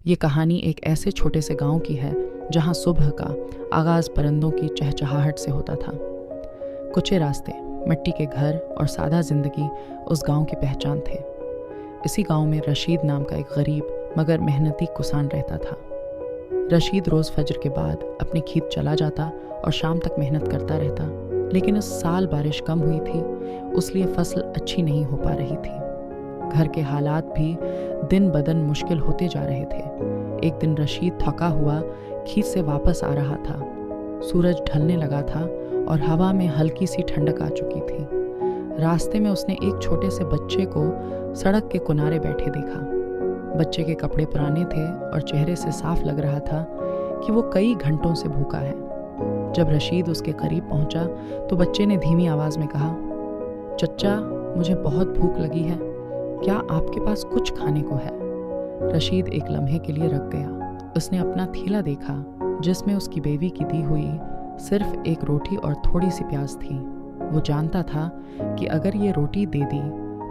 ये कहानी एक ऐसे छोटे से गांव की है जहां सुबह का आगाज़ परिंदों की चहचहाहट से होता था। कुचे रास्ते, मिट्टी के घर और सादा जिंदगी उस गांव की पहचान थे। इसी गांव में रशीद नाम का एक गरीब मगर मेहनती किसान रहता था। रशीद रोज़ फजर के बाद अपने खेत चला जाता और शाम तक मेहनत करता रहता, लेकिन इस साल बारिश कम हुई थी, इसलिए फसल अच्छी नहीं हो पा रही थी। घर के हालात भी दिन बदन मुश्किल होते जा रहे थे। एक दिन रशीद थका हुआ खेत से वापस आ रहा था। सूरज ढलने लगा था और हवा में हल्की सी ठंडक आ चुकी थी। रास्ते में उसने एक छोटे से बच्चे को सड़क के किनारे बैठे देखा। बच्चे के कपड़े पुराने थे और चेहरे से साफ लग रहा था कि वो कई घंटों से भूखा है। जब रशीद उसके करीब पहुंचा तो बच्चे ने धीमी आवाज़ में कहा, चच्चा, मुझे बहुत भूख लगी है, क्या आपके पास कुछ खाने को है? रशीद एक लम्हे के लिए रक गया। उसने अपना थैला देखा जिसमें उसकी बीवी की दी हुई सिर्फ एक रोटी और थोड़ी सी प्याज थी। वो जानता था कि अगर ये रोटी दे दी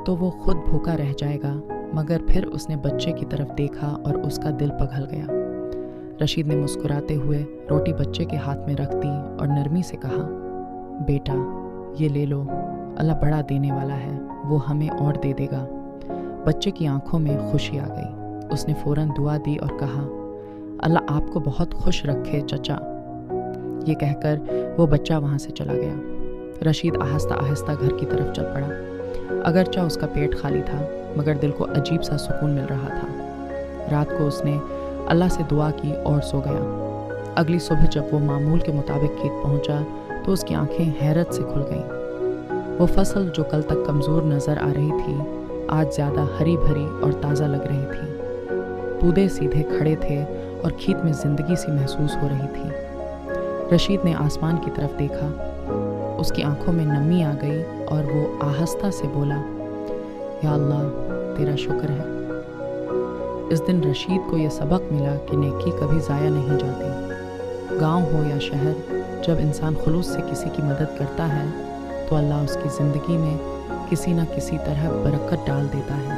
तो वो खुद भूखा रह जाएगा, मगर फिर उसने बच्चे की तरफ देखा और उसका दिल पिघल गया। रशीद ने मुस्कुराते हुए रोटी बच्चे के हाथ में रख दी और नरमी से कहा, बेटा, ये ले लो, अल्लाह बड़ा देने वाला है, वो हमें और दे देगा। बच्चे की आंखों में खुशी आ गई। उसने फौरन दुआ दी और कहा, अल्लाह आपको बहुत खुश रखे चचा। ये कहकर वो बच्चा वहाँ से चला गया। रशीद आहिस्ता आहिस्ता घर की तरफ चल पड़ा। अगरचा उसका पेट खाली था, मगर दिल को अजीब सा सुकून मिल रहा था। रात को उसने अल्लाह से दुआ की और सो गया। अगली सुबह जब वो मामूल के मुताबिक खेत पहुंचा तो उसकी आंखें हैरत से खुल गईं। वो फसल जो कल तक कमज़ोर नज़र आ रही थी आज ज़्यादा हरी भरी और ताज़ा लग रही थी। पौधे सीधे खड़े थे और खेत में ज़िंदगी सी महसूस हो रही थी। रशीद ने आसमान की तरफ देखा। उसकी आंखों में नमी आ गई और वो आहिस्ता से बोला, या अल्लाह, तेरा शुक्र है। इस दिन रशीद को यह सबक मिला कि नेकी कभी ज़ाया नहीं जाती। गांव हो या शहर, जब इंसान खुलूस से किसी की मदद करता है तो अल्लाह उसकी ज़िंदगी में किसी न किसी तरह बरकत डाल देता है।